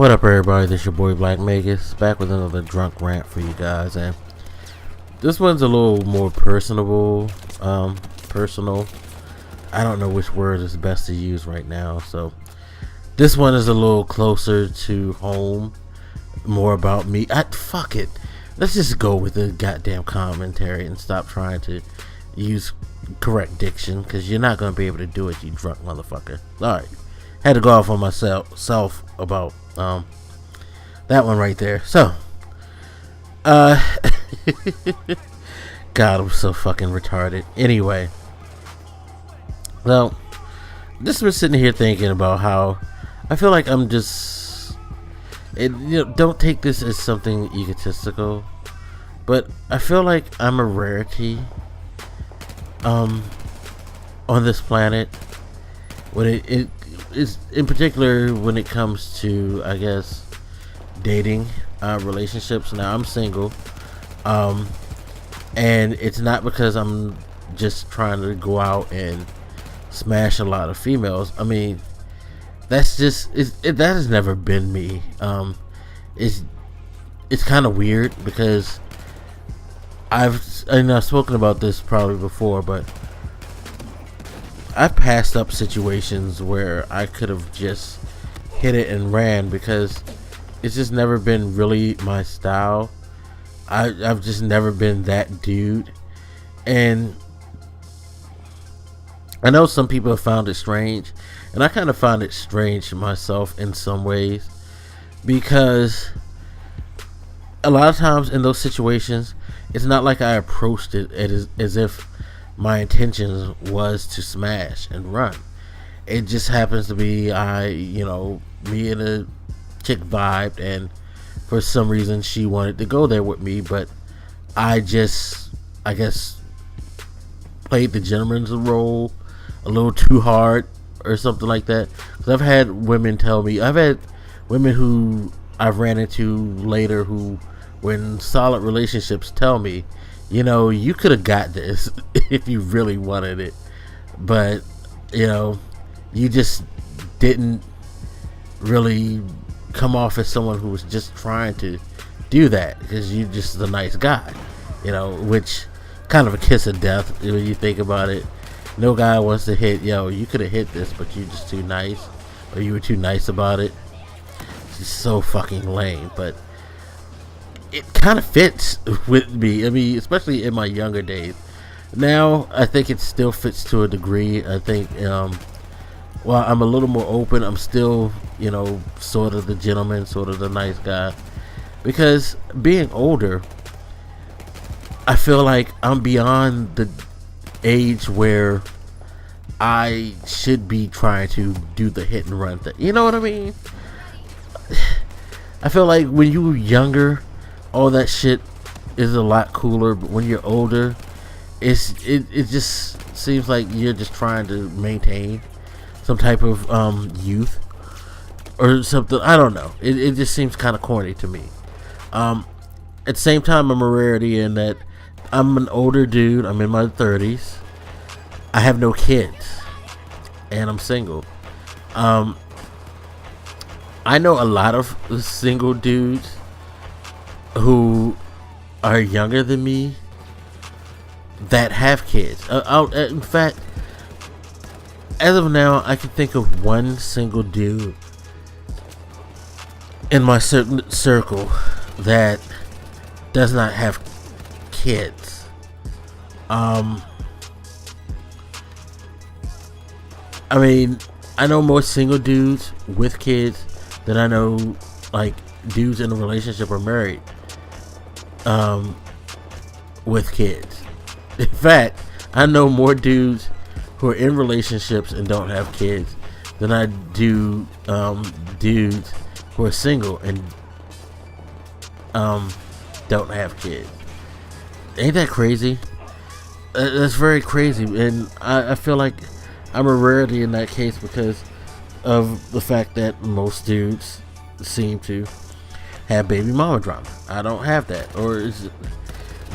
What up, everybody? This your boy Black Magus, back with another drunk rant for you guys, and this one's a little more personable. Personal. I don't know which word is best to use right now, so this one is a little closer to home, more about me. Fuck it. Let's just go with the goddamn commentary and stop trying to use correct diction, because you're not gonna be able to do it, you drunk motherfucker. All right. Had to go off on myself about that one right there. So God, I'm so fucking retarded. Anyway, well, just been sitting here thinking about how I feel like I'm just, don't take this as something egotistical, but I feel like I'm a rarity on this planet when it is, in particular when it comes to, I guess, dating, relationships. Now I'm single, and it's not because I'm just trying to go out and smash a lot of females. I mean, that's just that has never been me. It's kind of weird because I've spoken about this probably before, but I passed up situations where I could have just hit it and ran because it's just never been really my style. I've just never been that dude, and I know some people have found it strange, and I kind of found it strange myself in some ways, because a lot of times in those situations, it's not like I approached it as if my intentions was to smash and run. It just happens to be me and a chick vibed, and for some reason she wanted to go there with me, but I guess played the gentleman's role a little too hard or something like that. Because I've had women who I've ran into later who, when solid relationships, tell me, you could have got this if you really wanted it, but you just didn't really come off as someone who was just trying to do that because you're just a nice guy, which kind of a kiss of death when you think about it. No guy wants to hit, you could have hit this, but you're just too nice, or you were too nice about it. It's just so fucking lame, but it kind of fits with me. I mean, especially in my younger days. Now, I think it still fits to a degree. I think, while I'm a little more open, I'm still, sort of the gentleman, sort of the nice guy. Because being older, I feel like I'm beyond the age where I should be trying to do the hit and run thing. You know what I mean? I feel like when you were younger, all that shit is a lot cooler, but when you're older, it just seems like you're just trying to maintain some type of youth or something. I don't know. It just seems kind of corny to me. At the same time, I'm a rarity in that I'm an older dude. I'm in my 30s. I have no kids, and I'm single. I know a lot of single dudes who are younger than me that have kids. In fact, as of now, I can think of one single dude in my certain circle that does not have kids. I mean, I know more single dudes with kids than I know like dudes in a relationship or married with kids. In fact, I know more dudes who are in relationships and don't have kids than I do dudes who are single and don't have kids. Ain't that crazy? That's very crazy, and I feel like I'm a rarity in that case because of the fact that most dudes seem to have baby mama drama. I don't have that, or is it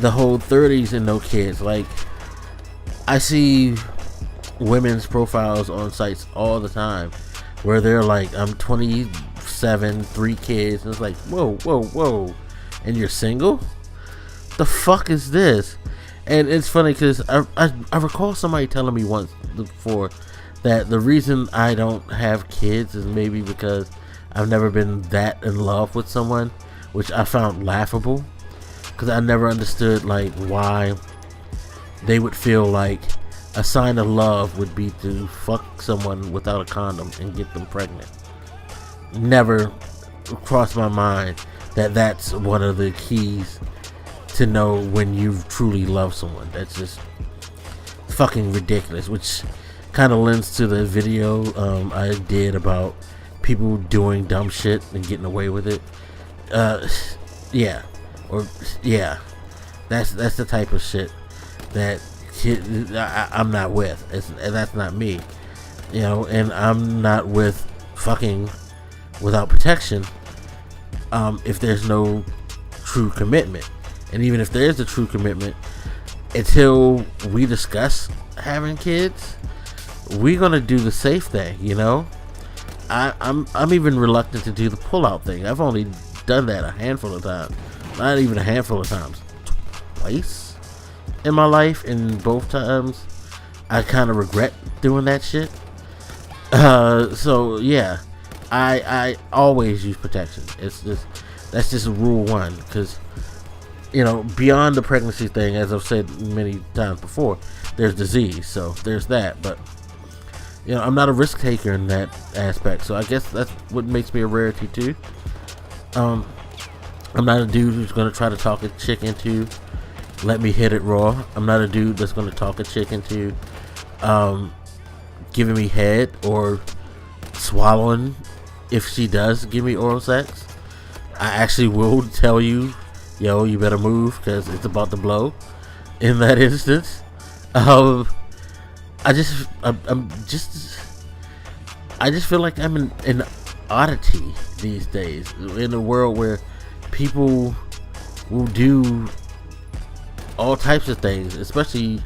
the whole 30s and no kids? Like, I see women's profiles on sites all the time where they're like, I'm 26 7, 3 kids. And it's like, whoa, whoa, whoa. And you're single? The fuck is this? And it's funny because I recall somebody telling me once before that the reason I don't have kids is maybe because I've never been that in love with someone, which I found laughable, because I never understood like why they would feel like a sign of love would be to fuck someone without a condom and get them pregnant. Never crossed my mind that that's one of the keys to know when you truly love someone. That's just fucking ridiculous, which kind of lends to the video I did about people doing dumb shit and getting away with it. That's the type of shit that I'm not with. That's not me, you know. And I'm not with fucking without protection if there's no true commitment. And even if there is a true commitment, until we discuss having kids, we're gonna do the safe thing, you know. I'm even reluctant to do the pull-out thing. I've only done that a handful of times. Not even a handful of times. Twice in my life, and both times I kind of regret doing that shit. So yeah, I always use protection. That's just rule one, because you know, beyond the pregnancy thing, as I've said many times before, there's disease, so there's that. But you know, I'm not a risk taker in that aspect, so I guess that's what makes me a rarity too. I'm not a dude who's gonna try to talk a chick into let me hit it raw. I'm not a dude that's gonna talk a chick into giving me head or swallowing if she does give me oral sex. I actually will tell you, yo, you better move because it's about to blow. In that instance, I just feel like I'm an oddity these days in a world where people will do all types of things, especially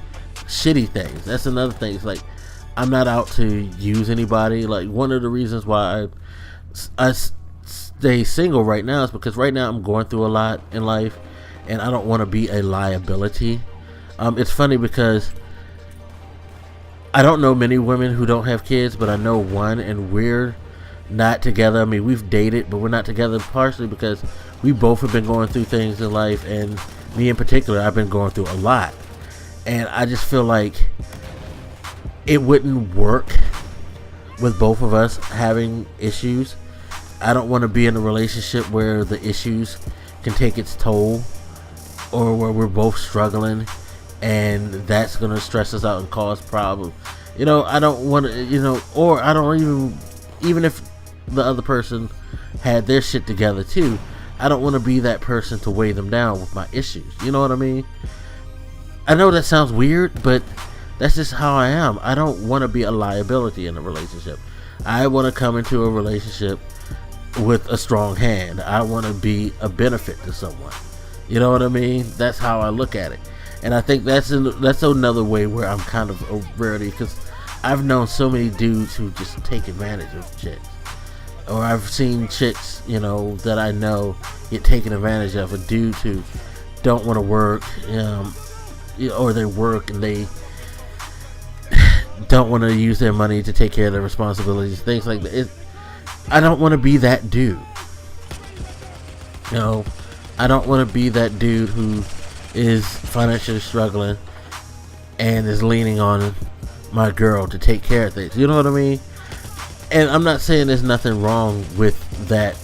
shitty things. That's another thing. It's like, I'm not out to use anybody. Like, one of the reasons why I stay single right now is because right now I'm going through a lot in life, and I don't want to be a liability. It's funny because I don't know many women who don't have kids, but I know one, and we're not together. I mean, we've dated, but we're not together partially because we both have been going through things in life, and me in particular, I've been going through a lot. And I just feel like it wouldn't work with both of us having issues. I don't want to be in a relationship where the issues can take its toll, or where we're both struggling and that's going to stress us out and cause problems. You know, I don't want to, you know, or I don't even if the other person had their shit together too, I don't want to be that person to weigh them down with my issues. You know what I mean? I know that sounds weird, but that's just how I am. I don't want to be a liability in a relationship. I want to come into a relationship with a strong hand. I want to be a benefit to someone. You know what I mean? That's how I look at it. And I think that's another way where I'm kind of a rarity, because I've known so many dudes who just take advantage of chicks. Or I've seen chicks, you know, that I know get taken advantage of. A dude who don't want to work, or they work and they don't want to use their money to take care of their responsibilities, things like that. I don't want to be that dude. You know, I don't want to be that dude who is financially struggling and is leaning on my girl to take care of things. You know what I mean? And I'm not saying there's nothing wrong with that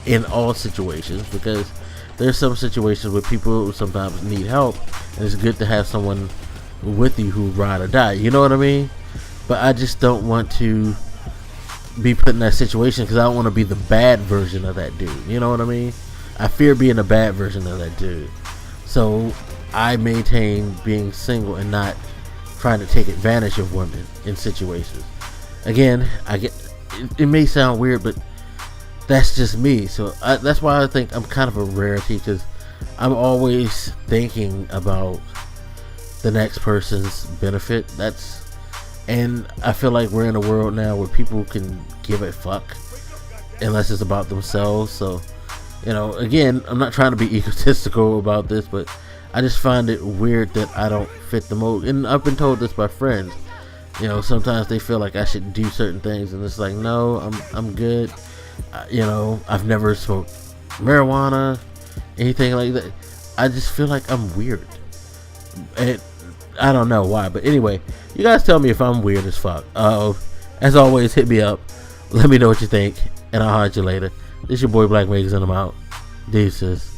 in all situations, because there's some situations where people sometimes need help, and it's good to have someone with you who ride or die. You know what I mean? But I just don't want to be put in that situation, because I don't want to be the bad version of that dude. You know what I mean? I fear being a bad version of that dude. So I maintain being single and not trying to take advantage of women in situations. Again, it may sound weird, but that's just me. So that's why I think I'm kind of a rarity, because I'm always thinking about the next person's benefit. And I feel like we're in a world now where people can give a fuck unless it's about themselves. So, again, I'm not trying to be egotistical about this, but I just find it weird that I don't fit the mold. And I've been told this by friends. Sometimes they feel like I should do certain things, and it's like, no, I'm good. I've never smoked marijuana, anything like that. I just feel like I'm weird, and I don't know why. But anyway, you guys tell me if I'm weird as fuck. As always, hit me up. Let me know what you think, and I'll holler at you later. This your boy Black Megas, and I'm out. Deuces.